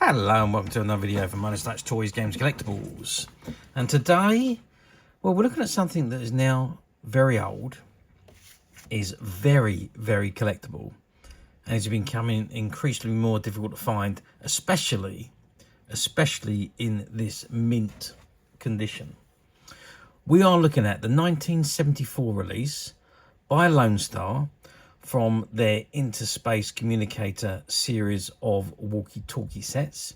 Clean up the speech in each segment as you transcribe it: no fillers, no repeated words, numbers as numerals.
Hello and welcome to another video from Toys, Games, Collectibles. And today, well, we're looking at something that is now very old, is very, very collectible, and it's becoming increasingly more difficult to find, especially in this mint condition. We are looking at the 1974 release by Lone Star from their Inter-Space Communicator series of walkie-talkie sets.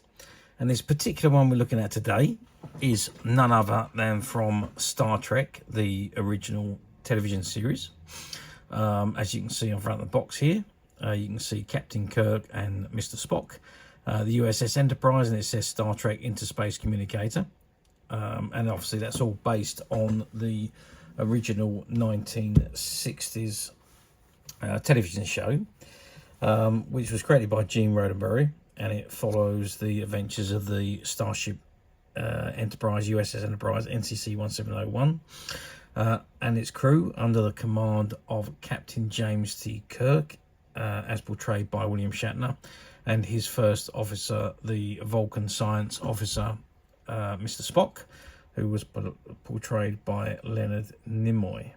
And this particular one we're looking at today is none other than from Star Trek, the original television series. As you can see on front of the box here, you can see Captain Kirk and Mr. Spock, the USS Enterprise, and it says Star Trek Inter-Space Communicator. And obviously that's all based on the original 1960s television show, which was created by Gene Roddenberry, and it follows the adventures of the Starship Enterprise, USS Enterprise, NCC 1701, and its crew under the command of Captain James T. Kirk, as portrayed by William Shatner, and his first officer, the Vulcan science officer, Mr. Spock, who was portrayed by Leonard Nimoy.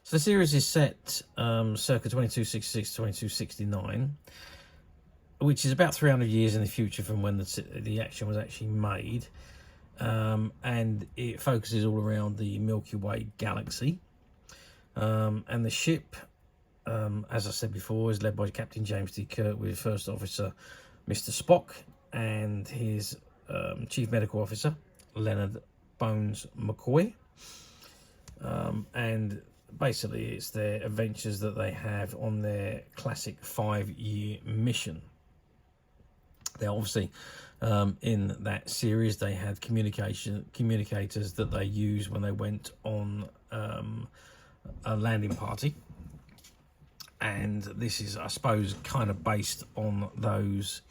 So the series is set circa 2266 to 2269, which is about 300 years in the future from when the action was actually made, and it focuses all around the Milky Way galaxy. And the ship, as I said before, is led by Captain James T. Kirk with First Officer Mr. Spock and his Chief Medical Officer Leonard Bones McCoy, and basically it's their adventures that they have on their classic 5-year mission. They obviously, in that series, they had communicators that they used when they went on a landing party, and this is, I suppose, kind of based on those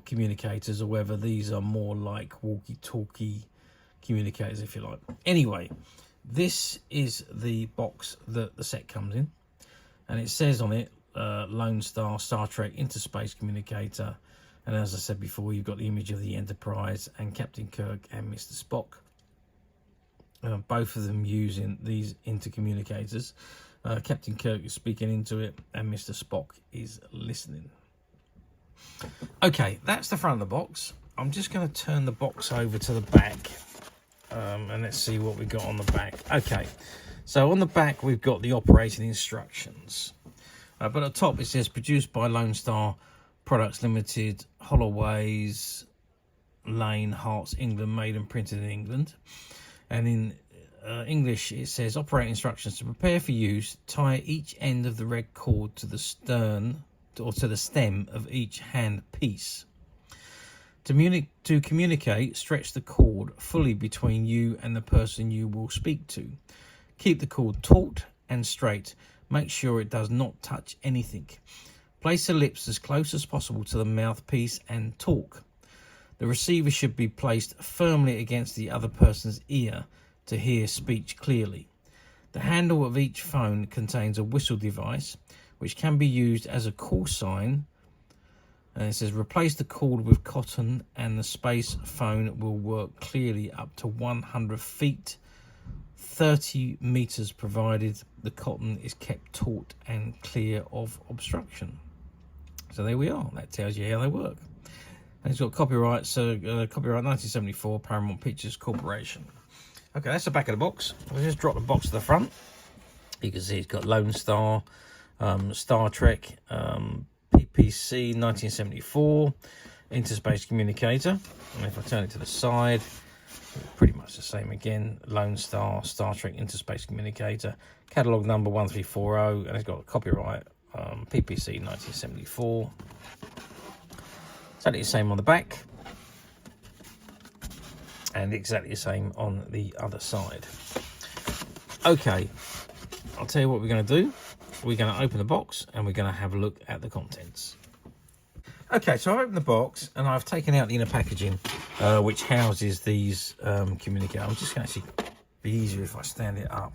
communicators, or whether these are more like walkie-talkie communicators, if you like. Anyway, this is the box that the set comes in, and it says on it Lone Star, Star Trek Inter-Space Communicator, and as I said before, you've got the image of the Enterprise and Captain Kirk and Mr. Spock, both of them using these intercommunicators. Captain Kirk is speaking into it and Mr. Spock is listening. Okay, that's the front of the box. I'm just going to turn the box over to the back, and let's see what we got on the back. Okay, so on the back we've got the operating instructions, but at the top it says produced by Lone Star Products Limited, Holloway's Lane, Hearts, England, made and printed in England. And in English it says operating instructions: to prepare for use, tie each end of the red cord to the stern or to the stem of each hand piece. To communicate, stretch the cord fully between you and the person you will speak to. Keep the cord taut and straight. Make sure it does not touch anything. Place the lips as close as possible to the mouthpiece and talk. The receiver should be placed firmly against the other person's ear to hear speech clearly. The handle of each phone contains a whistle device, which can be used as a call sign. And it says replace the cord with cotton and the space phone will work clearly up to 100 feet, 30 meters, provided the cotton is kept taut and clear of obstruction. So there we are. That tells you how they work. And it's got copyright, copyright 1974, Paramount Pictures Corporation. Okay, that's the back of the box. I'll just drop the box to the front. You can see it's got Lone Star, Star Trek, PPC 1974, Inter-Space Communicator. And if I turn it to the side, pretty much the same again. Lone Star, Star Trek Inter-Space Communicator, catalogue number 1340, and it's got copyright PPC 1974. Exactly the same on the back, and exactly the same on the other side. Okay, I'll tell you what we're going to do. We're going to open the box and we're going to have a look at the contents. Okay, so I've opened the box and I've taken out the inner packaging, which houses these communicators. I'm just going to actually be easier if I stand it up.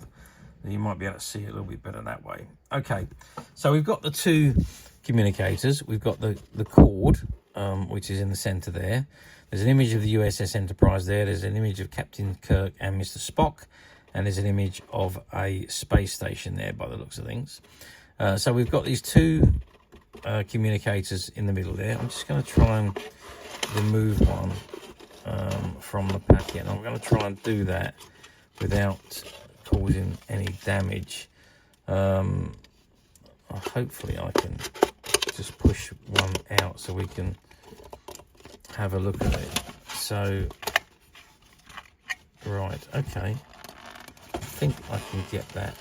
You might be able to see it a little bit better that way. Okay, so we've got the two communicators. We've got the cord, which is in the center there. There's an image of the USS Enterprise there. There's an image of Captain Kirk and Mr. Spock. And there's an image of a space station there by the looks of things. So we've got these two communicators in the middle there. I'm just going to try and remove one from the packet. I'm going to try and do that without causing any damage. Hopefully I can just push one out so we can have a look at it. So, right, okay. I think I can get that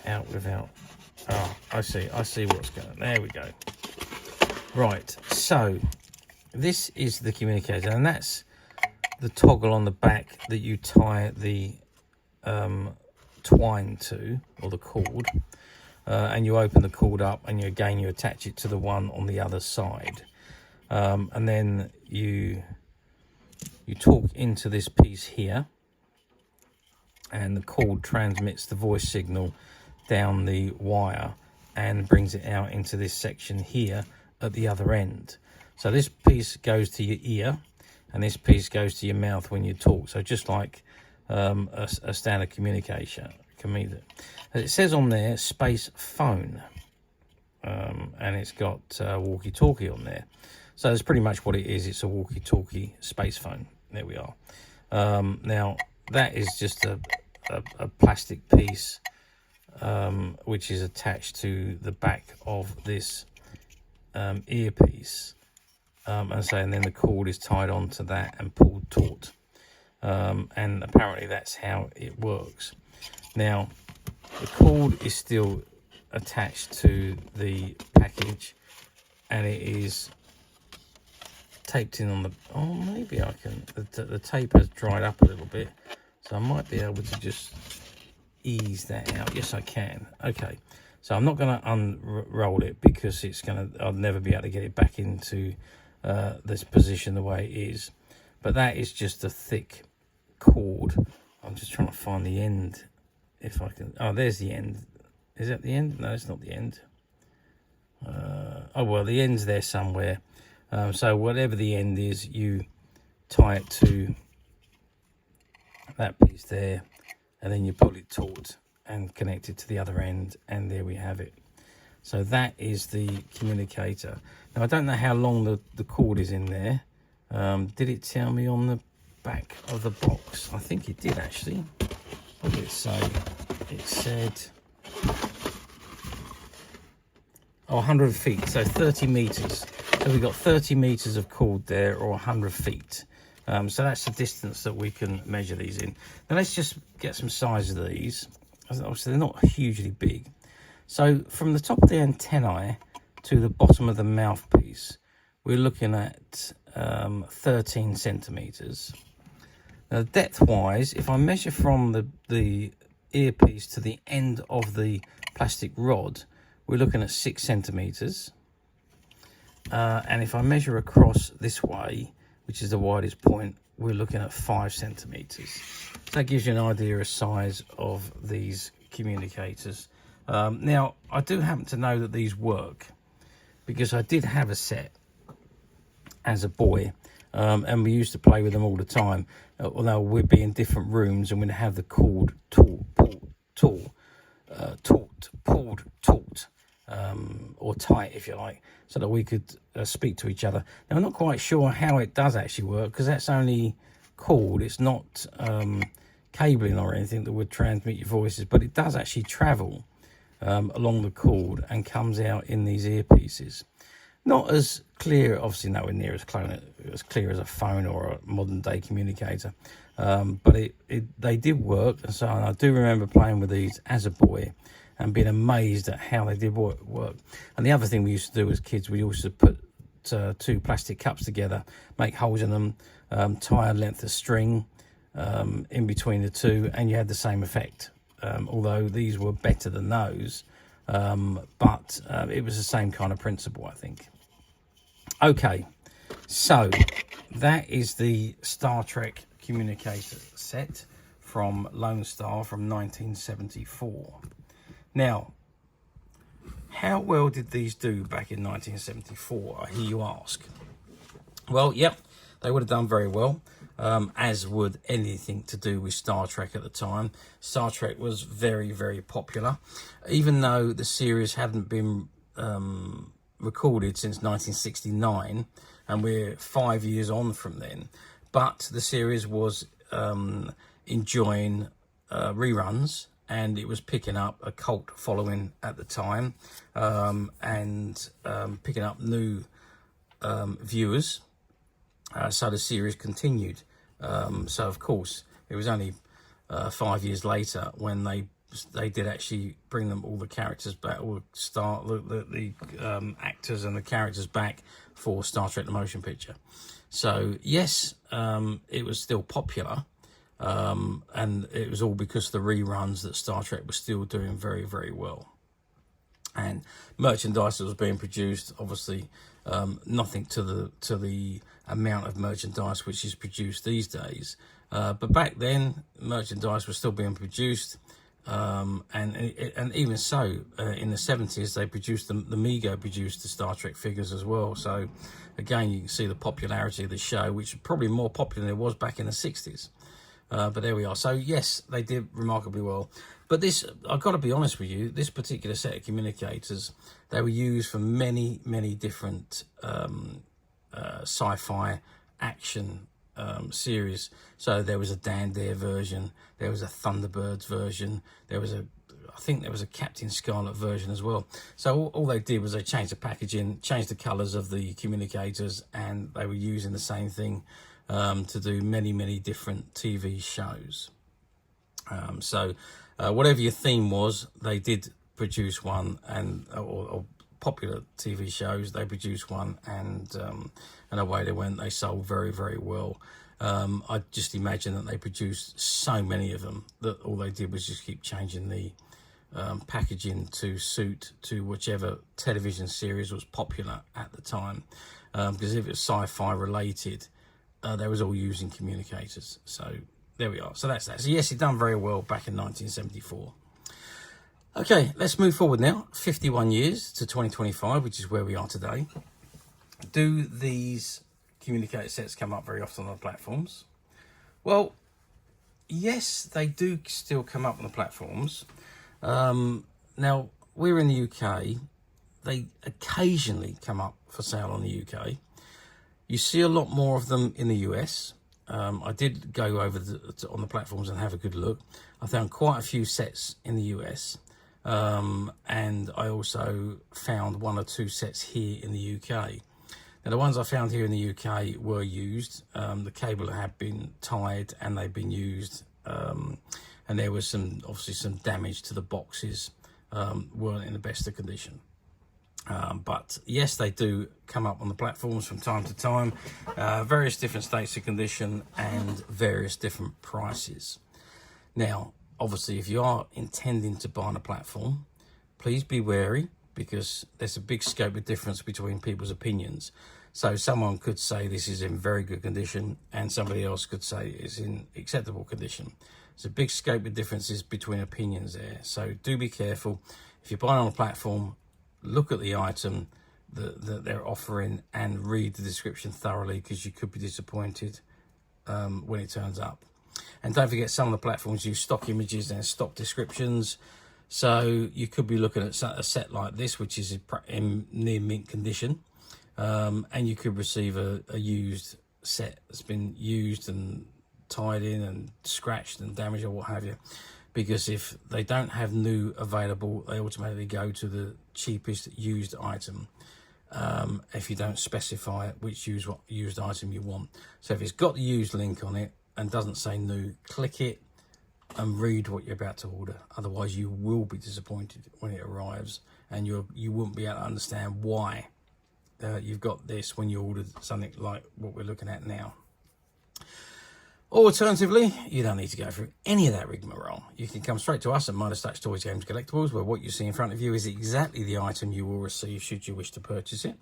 out without... Oh, I see what's going on. There we go. Right, so this is the communicator, and that's the toggle on the back that you tie the twine to, or the cord, and you open the cord up, and you attach it to the one on the other side, and then you talk into this piece here, and the cord transmits the voice signal down the wire and brings it out into this section here at the other end. So this piece goes to your ear, and this piece goes to your mouth when you talk. So just like a standard communication. It says on there space phone, and it's got walkie-talkie on there. So that's pretty much what it is. It's a walkie-talkie space phone. There we are. Now that is just a plastic piece which is attached to the back of this earpiece, and then the cord is tied onto that and pulled taut, and apparently that's how it works. Now the cord is still attached to the package, and it is taped in on the... Oh, maybe I can... The tape has dried up a little bit, so I might be able to just ease that out. Yes, I can. Okay, so I'm not going to unroll it because I'll never be able to get it back into this position the way it is. But that is just a thick cord. I'm just trying to find the end, if I can. Oh, there's the end. Is that the end? No, it's not the end. Oh well, the end's there somewhere. So whatever the end is, you tie it to that piece there, and then you pull it taut and connect it to the other end, and there we have it. So that is the communicator. Now I don't know how long the cord is in there. Did it tell me on the back of the box? I think it did actually. What did it say? It said 100 feet, so 30 meters. So we've got 30 meters of cord there, or 100 feet. So that's the distance that we can measure these in. Now let's just get some size of these. Obviously they're not hugely big. So from the top of the antennae to the bottom of the mouthpiece, we're looking at 13 centimeters. Now depth-wise, if I measure from the earpiece to the end of the plastic rod, we're looking at 6 centimeters. And if I measure across this way, which is the widest point, we're looking at 5 centimeters. So that gives you an idea of size of these communicators. Now, I do happen to know that these work because I did have a set as a boy, and we used to play with them all the time. Although we'd be in different rooms and we'd have the cord pulled taut, or tight, if you like, so that we could speak to each other. Now, I'm not quite sure how it does actually work, because that's only cord. It's not cabling or anything that would transmit your voices, but it does actually travel along the cord and comes out in these earpieces. Not as clear, obviously nowhere near as clear as a phone or a modern day communicator, but they did work. And so I do remember playing with these as a boy and being amazed at how they did work. And the other thing we used to do as kids, we used to put 2 plastic cups together, make holes in them, tie a length of string in between the two, and you had the same effect. Although these were better than those, but it was the same kind of principle, I think. Okay, so that is the Star Trek communicator set from Lone Star from 1974. Now, how well did these do back in 1974, I hear you ask? Well, yep, they would have done very well, as would anything to do with Star Trek at the time. Star Trek was very, very popular, even though the series hadn't been recorded since 1969, and we're 5 years on from then. But the series was enjoying reruns, and it was picking up a cult following at the time, and picking up new viewers. So the series continued. So of course it was only 5 years later when they did actually bring them all the characters back, or start the actors and the characters back for Star Trek the Motion Picture. So yes, it was still popular, and it was all because of the reruns that Star Trek was still doing very, very well. And merchandise that was being produced, obviously, nothing to the amount of merchandise which is produced these days. But back then, merchandise was still being produced, and even so, in the 70s, they produced the Mego produced the Star Trek figures as well. So again, you can see the popularity of the show, which was probably more popular than it was back in the 60s. But there we are. So yes, they did remarkably well. But this, I've got to be honest with you, this particular set of communicators, they were used for many, many different sci-fi action series. So there was a Dan Dare version, there was a Thunderbirds version, I think there was a Captain Scarlet version as well. So all they did was they changed the packaging, changed the colours of the communicators, and they were using the same thing to do many, many different TV shows. So whatever your theme was, they did produce one, and or popular TV shows, they produced one, and away they went. They sold very, very well. I just imagine that they produced so many of them that all they did was just keep changing the packaging to suit to whichever television series was popular at the time. Because if it's sci-fi related, they was all using communicators. So there we are. So that's that. So yes, it done very well back in 1974. Okay, let's move forward now. 51 years to 2025, which is where we are today. Do these communicator sets come up very often on the platforms? Well, yes, they do still come up on the platforms. Now, we're in the UK. They occasionally come up for sale on the UK. You see a lot more of them in the US. I did go over on the platforms and have a good look. I found quite a few sets in the US. And I also found one or two sets here in the UK. Now, the ones I found here in the UK were used. The cable had been tied and they'd been used. And there was obviously some damage to the boxes. Weren't in the best of condition. But yes, they do come up on the platforms from time to time. Various different states of condition and various different prices. Now, obviously, if you are intending to buy on a platform, please be wary, because there's a big scope of difference between people's opinions. So someone could say this is in very good condition, and somebody else could say it's in acceptable condition. There's a big scope of differences between opinions there. So do be careful. If you're buying on a platform, look at the item that they're offering and read the description thoroughly, because you could be disappointed when it turns up. And don't forget, some of the platforms use stock images and stock descriptions. So you could be looking at a set like this, which is in near mint condition. And you could receive a used set that's been used and tied in and scratched and damaged or what have you. Because if they don't have new available, they automatically go to the cheapest used item. If you don't specify which used item you want. So if it's got the used link on it and doesn't say new, click it and read what you're about to order. Otherwise, you will be disappointed when it arrives, and you won't be able to understand why you've got this when you ordered something like what we're looking at now. Alternatively, you don't need to go through any of that rigmarole. You can come straight to us at Midas Touch Toys, Games, Collectibles, where what you see in front of you is exactly the item you will receive should you wish to purchase it.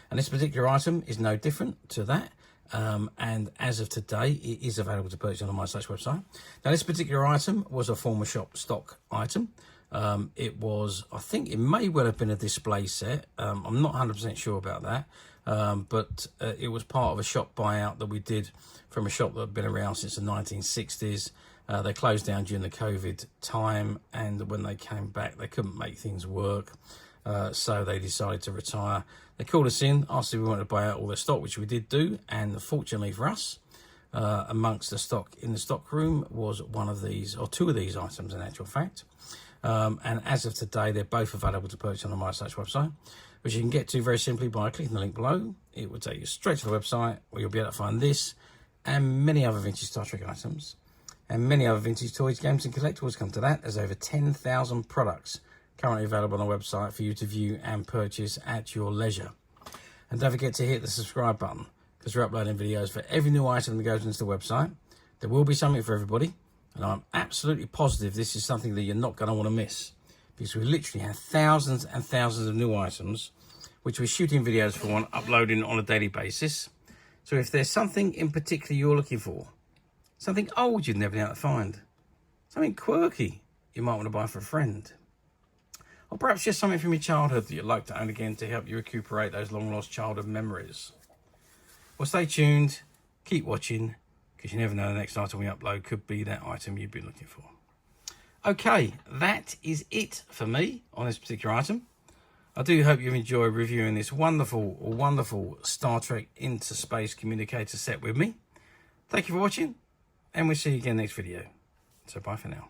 And this particular item is no different to that. And as of today, it is available to purchase on the Midas Touch website. Now, this particular item was a former shop stock item. It was, I think it may well have been a display set. I'm not 100% sure about that. But it was part of a shop buyout that we did from a shop that had been around since the 1960s. They closed down during the COVID time, and when they came back, they couldn't make things work. So they decided to retire. They called us in, asked if we wanted to buy out all their stock, which we did do. And fortunately for us, amongst the stock in the stock room was one of these, or two of these items in actual fact. And as of today, they're both available to purchase on the MySuch website, which you can get to very simply by clicking the link below. It will take you straight to the website where you'll be able to find this and many other vintage Star Trek items and many other vintage toys, games and collectibles. Come to that, there's over 10,000 products currently available on the website for you to view and purchase at your leisure. And don't forget to hit the subscribe button, because we're uploading videos for every new item that goes into the website. There will be something for everybody, and I'm absolutely positive this is something that you're not going to want to miss, because we literally have thousands and thousands of new items which we're shooting videos for and uploading on a daily basis. So if there's something in particular you're looking for, something old you'd never been able to find, something quirky you might want to buy for a friend, or perhaps just something from your childhood that you'd like to own again to help you recuperate those long lost childhood memories, well, stay tuned, keep watching, because you never know, the next item we upload could be that item you've been looking for. Okay, that is it for me on this particular item. I do hope you've enjoyed reviewing this wonderful, wonderful Star Trek Inter-Space Communicator set with me. Thank you for watching, and we'll see you again next video. So bye for now.